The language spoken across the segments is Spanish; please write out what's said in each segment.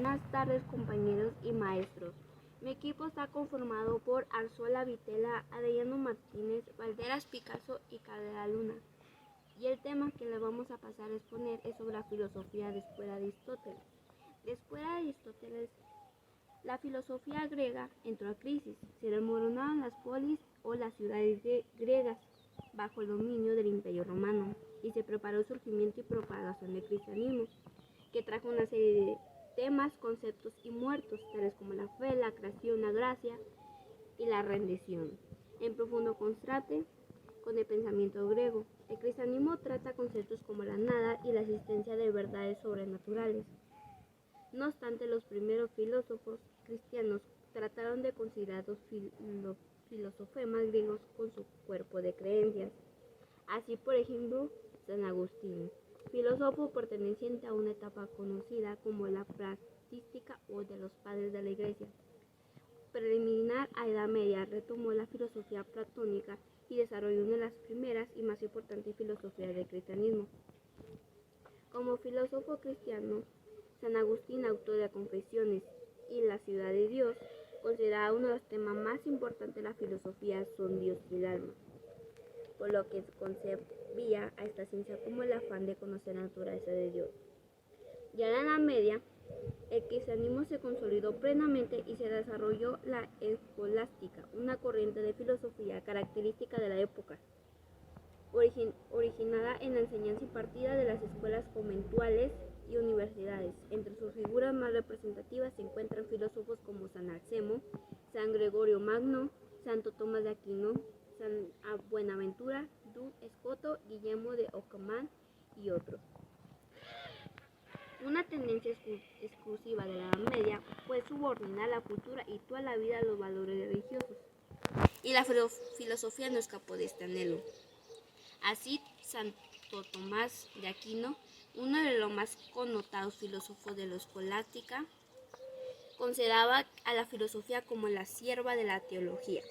Buenas tardes, compañeros y maestros. Mi equipo está conformado por Arzola Vitela, Arellano Martínez, Valderas Picasso y Caldera Luna. Y el tema que le vamos a pasar a exponer es sobre la filosofía después de Aristóteles. Después de Aristóteles, la filosofía griega entró a crisis. Se desmoronaron las polis o las ciudades griegas bajo el dominio del Imperio Romano y se preparó el surgimiento y propagación del cristianismo, que trajo una serie de temas, conceptos y muertos, tales como la fe, la creación, la gracia y la rendición, en profundo contraste con el pensamiento griego. El cristianismo trata conceptos como la nada y la existencia de verdades sobrenaturales. No obstante, los primeros filósofos cristianos trataron de considerar los filosofemas griegos con su cuerpo de creencias. Así, por ejemplo, San Agustín, filósofo perteneciente a una etapa conocida como la patrística o de los padres de la Iglesia. Preliminar a Edad Media, retomó la filosofía platónica y desarrolló una de las primeras y más importantes filosofías del cristianismo. Como filósofo cristiano, San Agustín, autor de Confesiones y La ciudad de Dios, consideraba uno de los temas más importantes de la filosofía son Dios y el alma, por lo que concebía a esta ciencia como el afán de conocer la naturaleza de Dios. Ya en la Edad Media, el cristianismo se consolidó plenamente y se desarrolló la escolástica, una corriente de filosofía característica de la época, originada en la enseñanza impartida de las escuelas conventuales y universidades. Entre sus figuras más representativas se encuentran filósofos como San Anselmo, San Gregorio Magno, Santo Tomás de Aquino, San Buenaventura, Du Escoto, Guillermo de Ockham y otros. Una tendencia exclusiva de la Edad Media fue subordinar la cultura y toda la vida a los valores religiosos, y la filosofía no escapó de este anhelo. Así, Santo Tomás de Aquino, uno de los más connotados filósofos de la escolástica, consideraba a la filosofía como la sierva de la teología,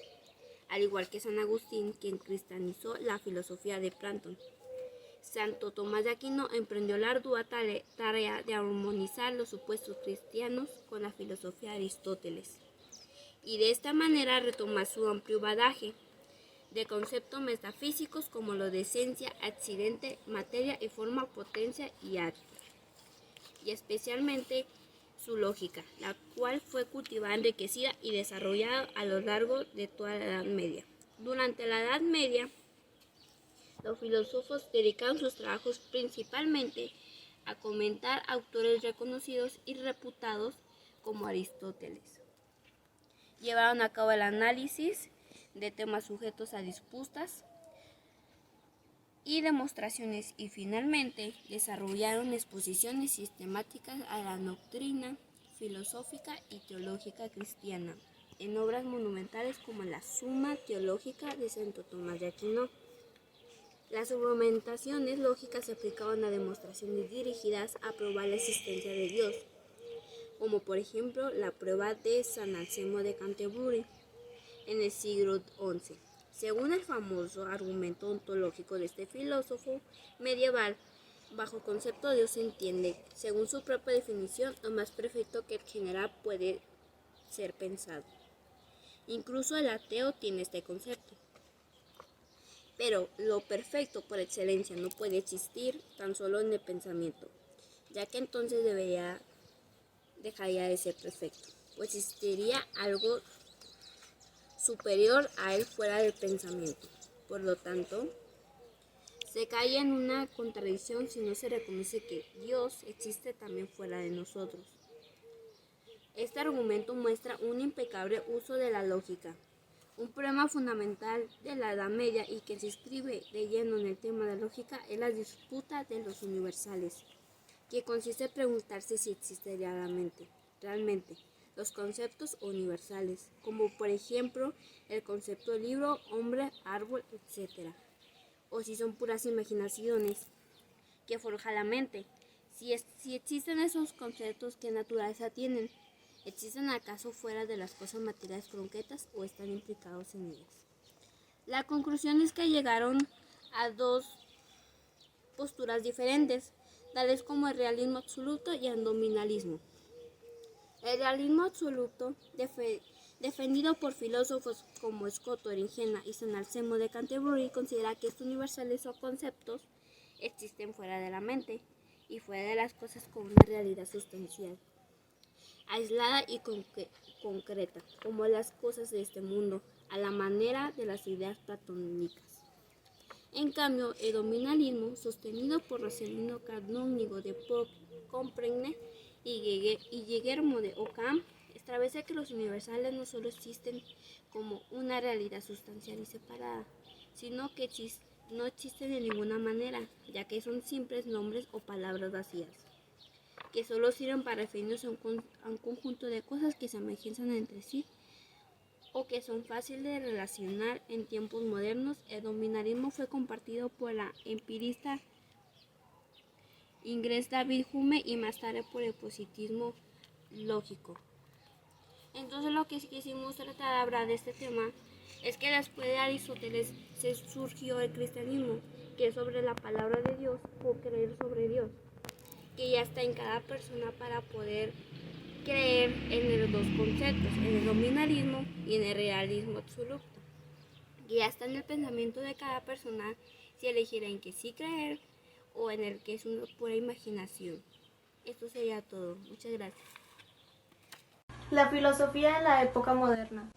al igual que San Agustín, quien cristianizó la filosofía de Platón. Santo Tomás de Aquino emprendió la ardua tarea de armonizar los supuestos cristianos con la filosofía de Aristóteles, y de esta manera retomar su amplio bagaje de conceptos metafísicos como lo de esencia, accidente, materia y forma, potencia y arte, y especialmente su lógica, la cual fue cultivada, enriquecida y desarrollada a lo largo de toda la Edad Media. Durante la Edad Media, los filósofos dedicaron sus trabajos principalmente a comentar autores reconocidos y reputados como Aristóteles. Llevaron a cabo el análisis de temas sujetos a disputas y demostraciones y finalmente desarrollaron exposiciones sistemáticas a la doctrina filosófica y teológica cristiana en obras monumentales como la Suma Teológica de Santo Tomás de Aquino. Las argumentaciones lógicas se aplicaban a demostraciones dirigidas a probar la existencia de Dios, como por ejemplo la prueba de San Anselmo de Canterbury en el siglo XI. Según el famoso argumento ontológico de este filósofo medieval, bajo el concepto de Dios se entiende, según su propia definición, lo más perfecto que el general puede ser pensado. Incluso el ateo tiene este concepto. Pero lo perfecto por excelencia no puede existir tan solo en el pensamiento, ya que entonces dejaría de ser perfecto, pues existiría algo superior a él fuera del pensamiento. Por lo tanto, se cae en una contradicción si no se reconoce que Dios existe también fuera de nosotros. Este argumento muestra un impecable uso de la lógica, un problema fundamental de la Edad Media y que se inscribe de lleno en el tema de la lógica es la disputa de los universales, que consiste en preguntarse si existe realmente los conceptos universales, como por ejemplo el concepto de libro, hombre, árbol, etc., o si son puras imaginaciones que forja la mente. Si existen esos conceptos, ¿qué naturaleza tienen? ¿Existen acaso fuera de las cosas materiales concretas o están implicados en ellas? La conclusión es que llegaron a dos posturas diferentes, tales como el realismo absoluto y el nominalismo. El realismo absoluto, defendido por filósofos como Scott Origen y San Anselmo de Canterbury, considera que estos universales o conceptos existen fuera de la mente y fuera de las cosas con una realidad sustancial, aislada y concreta, como las cosas de este mundo, a la manera de las ideas platónicas. En cambio, el dominalismo, sostenido por Rossellino Canónigo de Compregne y Guillermo de Ockham, establece que los universales no solo existen como una realidad sustancial y separada, sino que no existen de ninguna manera, ya que son simples nombres o palabras vacías, que solo sirven para referirnos a un conjunto de cosas que se asemejan entre sí o que son fáciles de relacionar en tiempos modernos. El dominalismo fue compartido por la empirista inglés David Hume y más tarde por el positivismo lógico. Entonces lo que quisimos tratar de hablar de este tema es que después de Aristóteles se surgió el cristianismo, que es sobre la palabra de Dios o creer sobre Dios, que ya está en cada persona para poder creer en los dos conceptos, en el nominalismo y en el realismo absoluto. Y ya está en el pensamiento de cada persona si elegirá en que sí creer o en el que es una pura imaginación. Esto sería todo. Muchas gracias. La filosofía en la época moderna.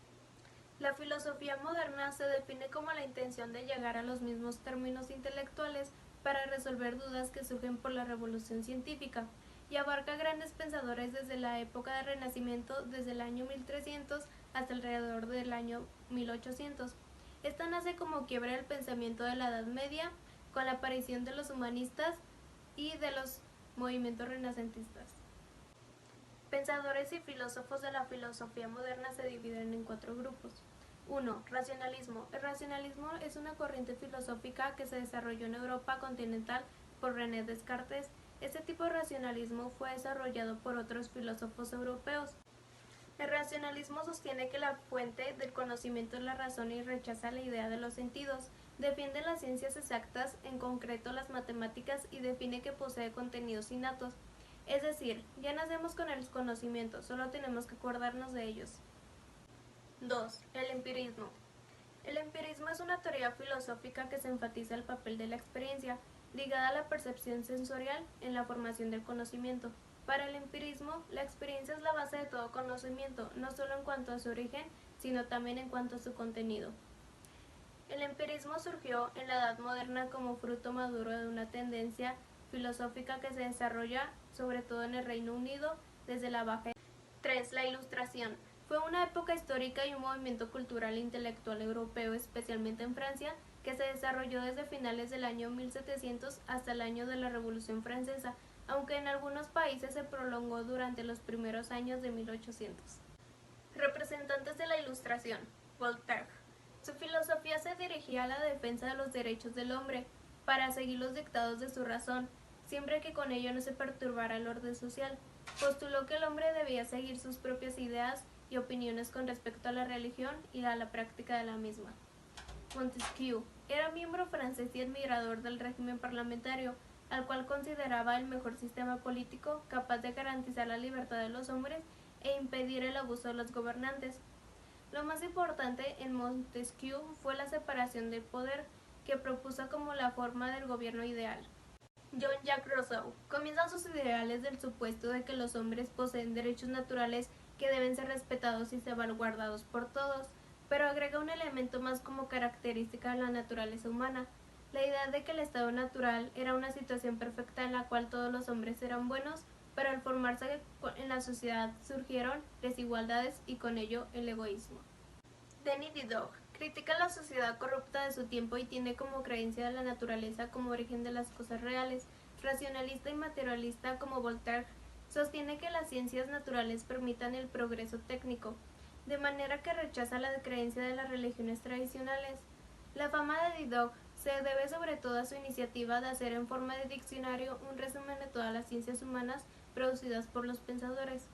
La filosofía moderna se define como la intención de llegar a los mismos términos intelectuales para resolver dudas que surgen por la revolución científica, y abarca grandes pensadores desde la época del Renacimiento, desde el año 1300 hasta alrededor del año 1800. Esta nace como quiebre del pensamiento de la Edad Media, con la aparición de los humanistas y de los movimientos renacentistas. Pensadores y filósofos de la filosofía moderna se dividen en 4 grupos. 1. Racionalismo. El racionalismo es una corriente filosófica que se desarrolló en Europa continental por René Descartes. Este tipo de racionalismo fue desarrollado por otros filósofos europeos. El racionalismo sostiene que la fuente del conocimiento es la razón y rechaza la idea de los sentidos. Defiende las ciencias exactas, en concreto las matemáticas, y define que posee contenidos innatos. Es decir, ya nacemos con el conocimiento, solo tenemos que acordarnos de ellos. 2. El empirismo. El empirismo es una teoría filosófica que se enfatiza el papel de la experiencia, ligada a la percepción sensorial en la formación del conocimiento. Para el empirismo, la experiencia es la base de todo conocimiento, no solo en cuanto a su origen, sino también en cuanto a su contenido. El empirismo surgió en la Edad Moderna como fruto maduro de una tendencia filosófica que se desarrolla sobre todo en el Reino Unido desde la Baja Edad. 3. La Ilustración. Fue una época histórica y un movimiento cultural e intelectual europeo, especialmente en Francia, que se desarrolló desde finales del año 1700 hasta el año de la Revolución Francesa, aunque en algunos países se prolongó durante los primeros años de 1800. Representantes de la Ilustración. Voltaire. Su filosofía se dirigía a la defensa de los derechos del hombre, para seguir los dictados de su razón, siempre que con ello no se perturbara el orden social. Postuló que el hombre debía seguir sus propias ideas y opiniones con respecto a la religión y a la práctica de la misma. Montesquieu era miembro francés y admirador del régimen parlamentario, al cual consideraba el mejor sistema político capaz de garantizar la libertad de los hombres e impedir el abuso de los gobernantes. Lo más importante en Montesquieu fue la separación del poder, que propuso como la forma del gobierno ideal. Jean-Jacques Rousseau comienza sus ideales del supuesto de que los hombres poseen derechos naturales que deben ser respetados y salvaguardados por todos, pero agrega un elemento más como característica de la naturaleza humana, la idea de que el estado natural era una situación perfecta en la cual todos los hombres eran buenos, pero al formarse en la sociedad surgieron desigualdades y con ello el egoísmo. Denis Diderot critica la sociedad corrupta de su tiempo y tiene como creencia la naturaleza como origen de las cosas reales. Racionalista y materialista como Voltaire, sostiene que las ciencias naturales permitan el progreso técnico, de manera que rechaza la creencia de las religiones tradicionales. La fama de Diderot se debe sobre todo a su iniciativa de hacer en forma de diccionario un resumen de todas las ciencias humanas producidas por los pensadores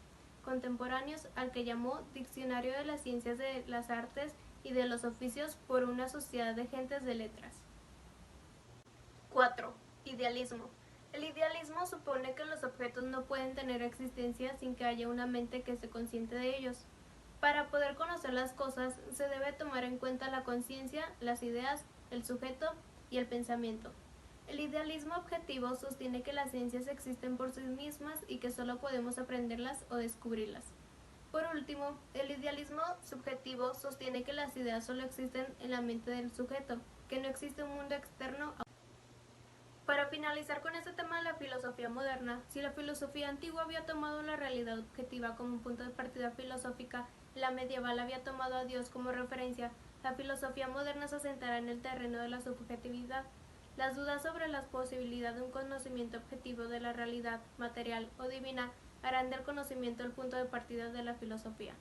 contemporáneos, al que llamó Diccionario de las Ciencias de las Artes y de los Oficios por una sociedad de gentes de letras. 4. Idealismo. El idealismo supone que los objetos no pueden tener existencia sin que haya una mente que esté consciente de ellos. Para poder conocer las cosas, se debe tomar en cuenta la conciencia, las ideas, el sujeto y el pensamiento. El idealismo objetivo sostiene que las ciencias existen por sí mismas y que solo podemos aprenderlas o descubrirlas. Por último, el idealismo subjetivo sostiene que las ideas solo existen en la mente del sujeto, que no existe un mundo externo. Para finalizar con este tema de la filosofía moderna, si la filosofía antigua había tomado la realidad objetiva como un punto de partida filosófica, la medieval había tomado a Dios como referencia, la filosofía moderna se asentará en el terreno de la subjetividad. Las dudas sobre la posibilidad de un conocimiento objetivo de la realidad, material o divina, harán del conocimiento el punto de partida de la filosofía.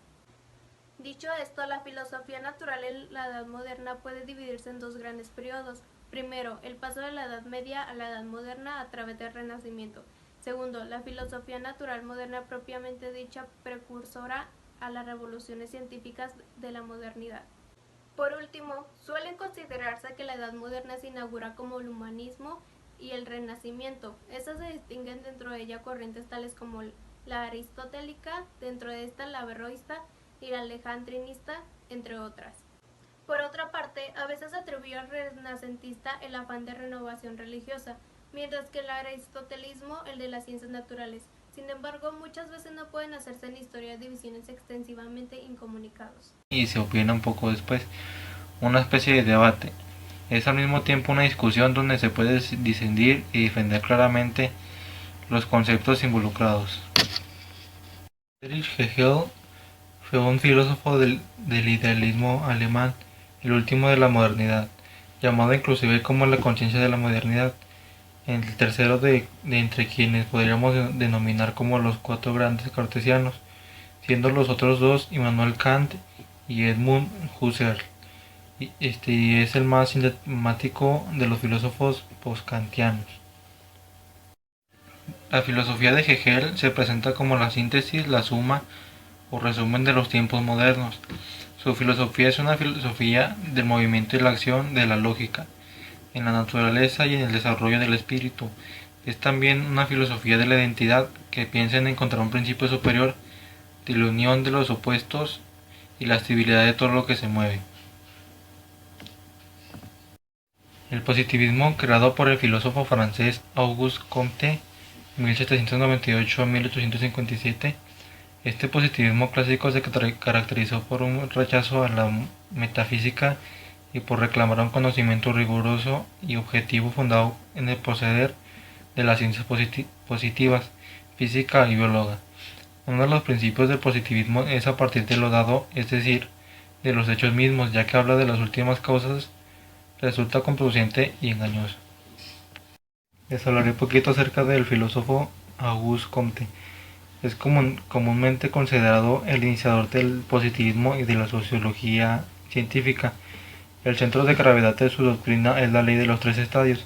Dicho esto, la filosofía natural en la Edad Moderna puede dividirse en dos grandes periodos. Primero, el paso de la Edad Media a la Edad Moderna a través del Renacimiento. Segundo, la filosofía natural moderna propiamente dicha, precursora a las revoluciones científicas de la modernidad. Por último, suele considerarse que la Edad Moderna se inaugura como el humanismo y el Renacimiento. Estas se distinguen dentro de ella corrientes tales como la aristotélica, dentro de esta la averroísta y la alejandrinista, entre otras. Por otra parte, a veces atribuye al renacentista el afán de renovación religiosa, mientras que el aristotelismo el de las ciencias naturales. Sin embargo, muchas veces no pueden hacerse en historia divisiones extensivamente incomunicados. Y se opina un poco después, una especie de debate. Es al mismo tiempo una discusión donde se puede discernir y defender claramente los conceptos involucrados. Friedrich Hegel fue un filósofo del idealismo alemán, el último de la modernidad, llamado inclusive como la conciencia de la modernidad, el tercero de entre quienes podríamos denominar como los cuatro grandes cartesianos, siendo los otros dos Immanuel Kant y Edmund Husserl, y es el más emblemático de los filósofos postkantianos. La filosofía de Hegel se presenta como la síntesis, la suma o resumen de los tiempos modernos. Su filosofía es una filosofía del movimiento y la acción de la lógica, en la naturaleza y en el desarrollo del espíritu. Es también una filosofía de la identidad que piensa en encontrar un principio superior de la unión de los opuestos y la estabilidad de todo lo que se mueve. El positivismo, creado por el filósofo francés Auguste Comte, 1798-1857, este positivismo clásico se caracterizó por un rechazo a la metafísica y por reclamar un conocimiento riguroso y objetivo fundado en el proceder de las ciencias positivas, física y bióloga. Uno de los principios del positivismo es a partir de lo dado, es decir, de los hechos mismos, ya que habla de las últimas causas, resulta contraproducente y engañoso. Les hablaré un poquito acerca del filósofo Auguste Comte. Es comúnmente considerado el iniciador del positivismo y de la sociología científica. El centro de gravedad de su doctrina es la ley de los tres estadios,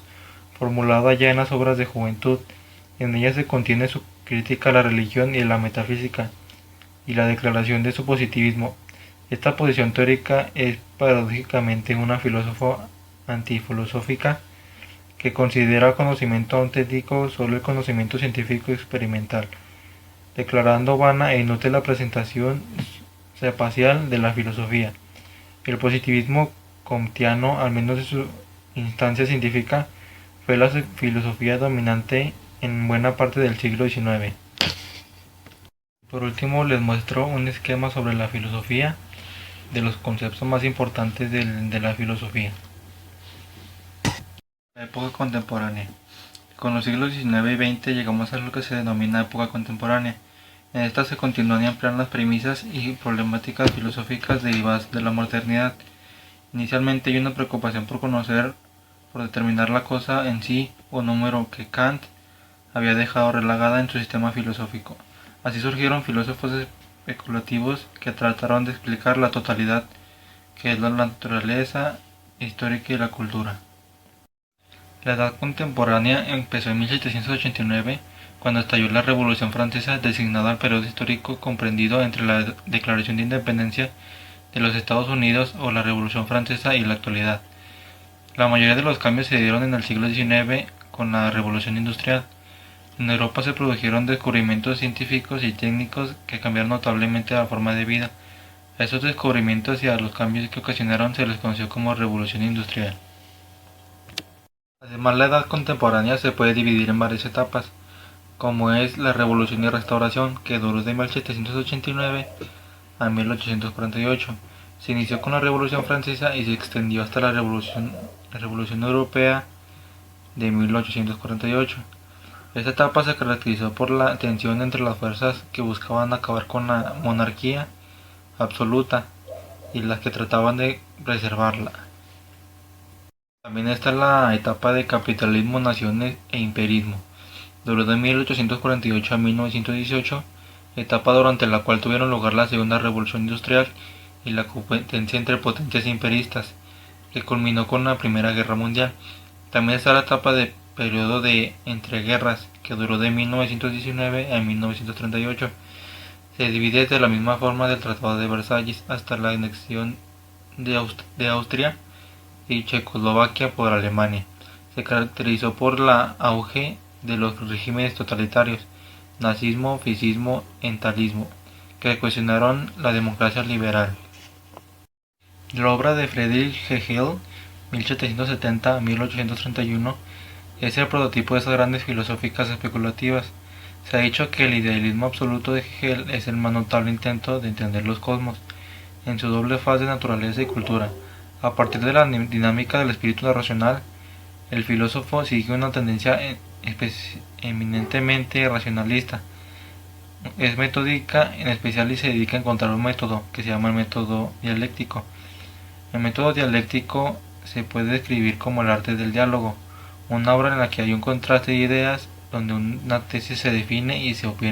formulada ya en las obras de juventud. En ella se contiene su crítica a la religión y a la metafísica, y la declaración de su positivismo. Esta posición teórica es paradójicamente una filósofa antifilosófica que considera conocimiento auténtico solo el conocimiento científico experimental, declarando vana e inútil la presentación espacial de la filosofía. El positivismo comtiano, al menos en su instancia científica, fue la filosofía dominante en buena parte del siglo XIX. Por último, les muestro un esquema sobre la filosofía de los conceptos más importantes de la filosofía. La época contemporánea. Con los siglos XIX y XX llegamos a lo que se denomina época contemporánea. En esta se continúan y amplían las premisas y problemáticas filosóficas derivadas de la modernidad. Inicialmente hay una preocupación por determinar la cosa en sí o número que Kant había dejado relegada en su sistema filosófico. Así surgieron filósofos especulativos que trataron de explicar la totalidad, que es la naturaleza histórica y la cultura. La edad contemporánea empezó en 1789, cuando estalló la Revolución Francesa, designada al periodo histórico comprendido entre la Declaración de Independencia de los Estados Unidos o la Revolución Francesa y la actualidad. La mayoría de los cambios se dieron en el siglo XIX con la Revolución Industrial. En Europa se produjeron descubrimientos científicos y técnicos que cambiaron notablemente la forma de vida. A esos descubrimientos y a los cambios que ocasionaron se les conoció como Revolución Industrial. Además, la edad contemporánea se puede dividir en varias etapas, como es la Revolución y Restauración, que duró de 1789 a 1848. Se inició con la Revolución Francesa y se extendió hasta la Revolución Europea de 1848. Esta etapa se caracterizó por la tensión entre las fuerzas que buscaban acabar con la monarquía absoluta y las que trataban de preservarla. También está la etapa de capitalismo, naciones e imperismo. Duró de 1848 a 1918, etapa durante la cual tuvieron lugar la Segunda Revolución Industrial y la competencia entre potencias imperistas, que culminó con la Primera Guerra Mundial. También está la etapa de periodo de entreguerras, que duró de 1919 a 1938. Se divide de la misma forma del Tratado de Versalles hasta la anexión de Austria y Checoslovaquia por Alemania. Se caracterizó por el auge de los regímenes totalitarios, nazismo, fascismo, entalismo, que cuestionaron la democracia liberal. La obra de Friedrich Hegel, 1770 a 1831, es el prototipo de esas grandes filosóficas especulativas. Se ha dicho que el idealismo absoluto de Hegel es el más notable intento de entender los cosmos, en su doble faz de naturaleza y cultura. A partir de la dinámica del espíritu racional, el filósofo sigue una tendencia eminentemente racionalista. Es metódica en especial y se dedica a encontrar un método que se llama el método dialéctico. El método dialéctico se puede describir como el arte del diálogo, una obra en la que hay un contraste de ideas donde una tesis se define y se opone